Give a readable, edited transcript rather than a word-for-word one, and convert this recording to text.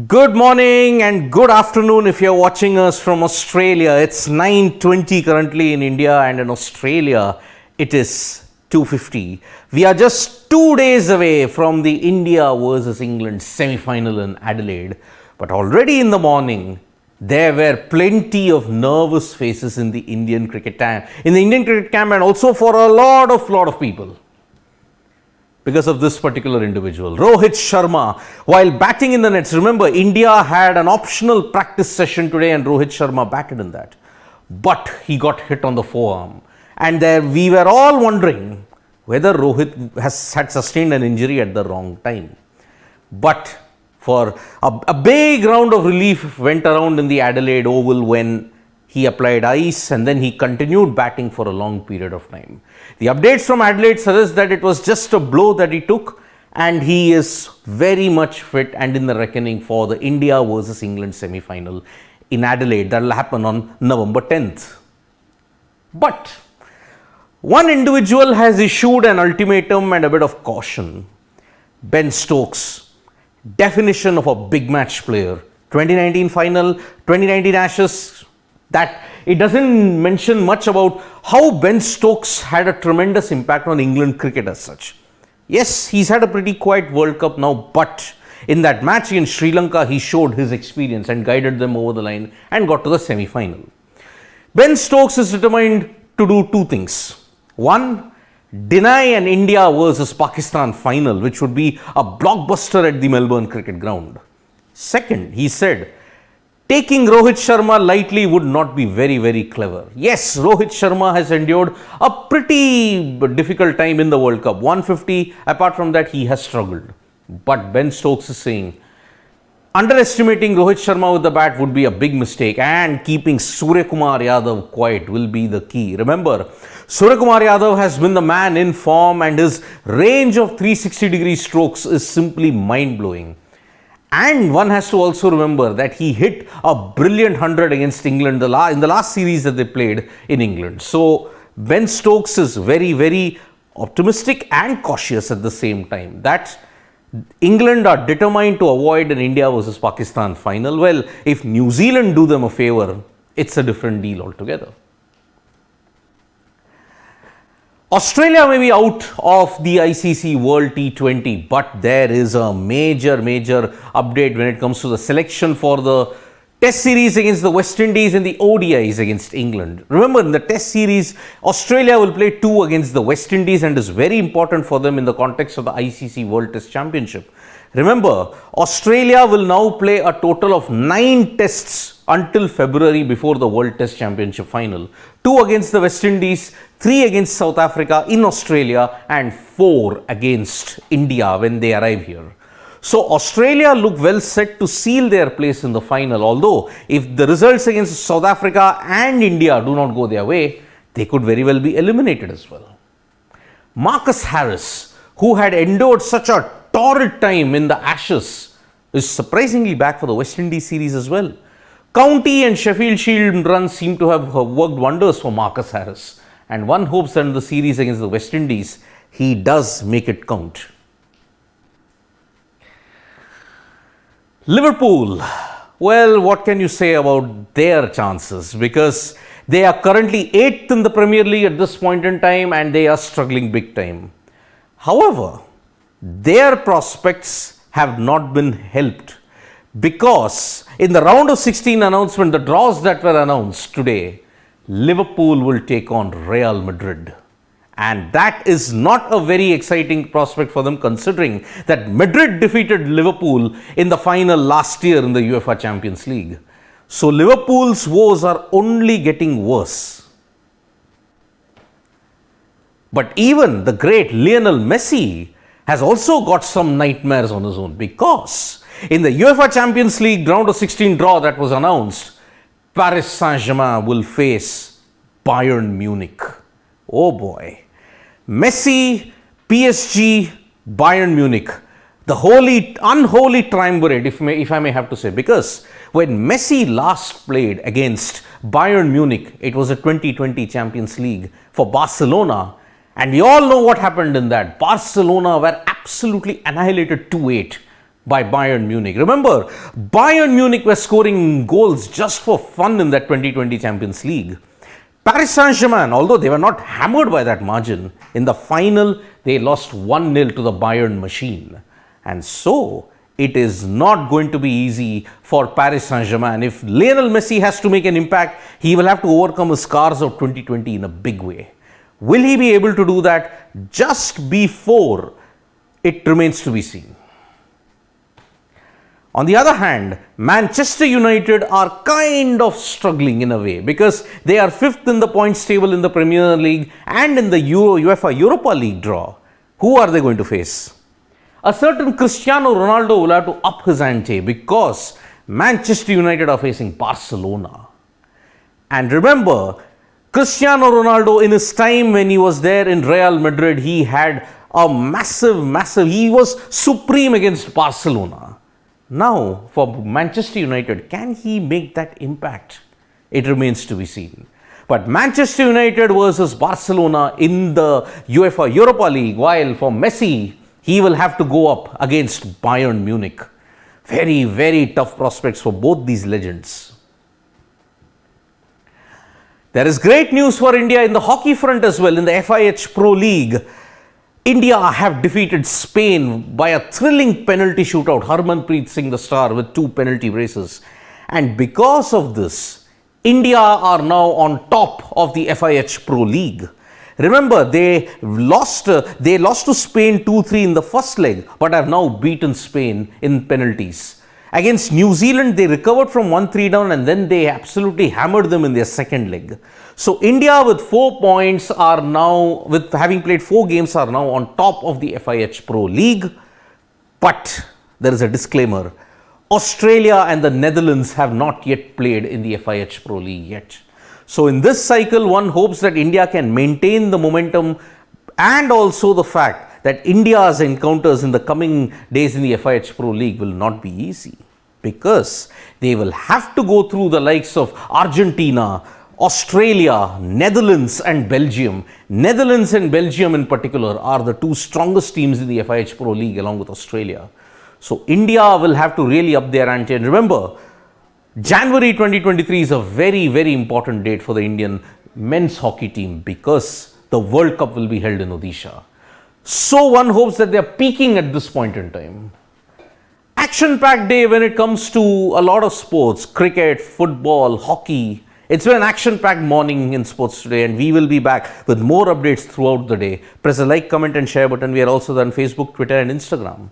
Good morning and good afternoon if you're watching us from Australia. It's 9:20 currently in India, and in Australia it is 2:50. We are just 2 days away from the India versus England semi-final in Adelaide. But already in the morning, there were plenty of nervous faces in the Indian cricket camp, and also for a lot of people, because of this particular individual, Rohit Sharma, while batting in the nets. Remember, India had an optional practice session today and Rohit Sharma batted in that. But he got hit on the forearm. And there we were all wondering whether Rohit had sustained an injury at the wrong time. But for a big round of relief went around in the Adelaide Oval when he applied ice and then he continued batting for a long period of time. The updates from Adelaide suggest that it was just a blow that he took, and he is very much fit and in the reckoning for the India versus England semi-final in Adelaide that will happen on November 10th. But one individual has issued an ultimatum and a bit of caution. Ben Stokes, definition of a big match player. 2019 final, 2019 Ashes. That it doesn't mention much about how Ben Stokes had a tremendous impact on England cricket as such. Yes, he's had a pretty quiet World Cup now, but in that match against Sri Lanka, he showed his experience and guided them over the line and got to the semi-final. Ben Stokes is determined to do two things. One, deny an India versus Pakistan final, which would be a blockbuster at the Melbourne Cricket Ground. Second, he said, taking Rohit Sharma lightly would not be very clever. Yes, Rohit Sharma has endured a pretty difficult time in the World Cup. 150, apart from that, he has struggled. But Ben Stokes is saying, underestimating Rohit Sharma with the bat would be a big mistake, and keeping Suryakumar Yadav quiet will be the key. Remember, Suryakumar Yadav has been the man in form, and his range of 360-degree strokes is simply mind-blowing. And one has to also remember that he hit a brilliant 100 against England in the last series that they played in England. So Ben Stokes is very optimistic and cautious at the same time that England are determined to avoid an India versus Pakistan final. Well, if New Zealand do them a favor, it's a different deal altogether. Australia may be out of the ICC World T20, but there is a major update when it comes to the selection for the Test series against the West Indies and the ODIs against England. Remember, in the Test series, Australia will play 2 against the West Indies and is very important for them in the context of the ICC World Test Championship. Remember, Australia will now play a total of 9 tests until February before the World Test Championship final. 2 against the West Indies, 3 against South Africa in Australia, and 4 against India when they arrive here. So Australia look well set to seal their place in the final, although if the results against South Africa and India do not go their way, they could very well be eliminated as well. Marcus Harris, who had endured such a torrid time in the Ashes, is surprisingly back for the West Indies series as well. County and Sheffield Shield runs seem to have worked wonders for Marcus Harris, and one hopes that in the series against the West Indies, he does make it count. Liverpool, well, what can you say about their chances? Because they are currently 8th in the Premier League at this point in time, and they are struggling big time. However, their prospects have not been helped, because in the round of 16 announcement, the draws that were announced today, Liverpool will take on Real Madrid. And that is not a very exciting prospect for them, considering that Madrid defeated Liverpool in the final last year in the UEFA Champions League. So Liverpool's woes are only getting worse. But even the great Lionel Messi has also got some nightmares on his own, because in the UEFA Champions League round of 16 draw that was announced, Paris Saint-Germain will face Bayern Munich. Oh boy. Messi, PSG, Bayern Munich. The unholy triumvirate, if I may have to say, because when Messi last played against Bayern Munich, it was a 2020 Champions League for Barcelona, and we all know what happened in that. Barcelona were absolutely annihilated 2-8. by Bayern Munich. Remember, Bayern Munich were scoring goals just for fun in that 2020 Champions League. Paris Saint-Germain, although they were not hammered by that margin, in the final they lost 1-0 to the Bayern machine. And so, it is not going to be easy for Paris Saint-Germain. If Lionel Messi has to make an impact, he will have to overcome the scars of 2020 in a big way. Will he be able to do that just before? It remains to be seen. On the other hand, Manchester United are kind of struggling in a way because they are 5th in the points table in the Premier League and in the UEFA Europa League draw. Who are they going to face? A certain Cristiano Ronaldo will have to up his ante because Manchester United are facing Barcelona. And remember, Cristiano Ronaldo, in his time when he was there in Real Madrid, he had a massive, he was supreme against Barcelona. Now, for Manchester United, can he make that impact? It remains to be seen. But Manchester United versus Barcelona in the UEFA Europa League, while for Messi, he will have to go up against Bayern Munich. Very tough prospects for both these legends. There is great news for India in the hockey front as well. In the FIH Pro League, India have defeated Spain by a thrilling penalty shootout. Harmanpreet Singh, the star, with 2 penalty braces. And because of this, India are now on top of the FIH Pro League. Remember, they lost to Spain 2-3 in the first leg, but have now beaten Spain in penalties. Against New Zealand, they recovered from 1-3 down and then they absolutely hammered them in their second leg. So India with 4 points are now, with having played 4 games, are now on top of the FIH Pro League. But there is a disclaimer. Australia and the Netherlands have not yet played in the FIH Pro League yet. So in this cycle, one hopes that India can maintain the momentum, and also the fact that India's encounters in the coming days in the FIH Pro League will not be easy, because they will have to go through the likes of Argentina, Australia, Netherlands and Belgium. Netherlands and Belgium in particular are the 2 strongest teams in the FIH Pro League along with Australia. So India will have to really up their ante. And remember, January 2023 is a very important date for the Indian men's hockey team because the World Cup will be held in Odisha. So one hopes that they are peaking at this point in time. Action-packed day when it comes to a lot of sports, cricket, football, hockey. It's been an action-packed morning in sports today, and we will be back with more updates throughout the day. Press the like, comment and share button. We are also on Facebook, Twitter and Instagram.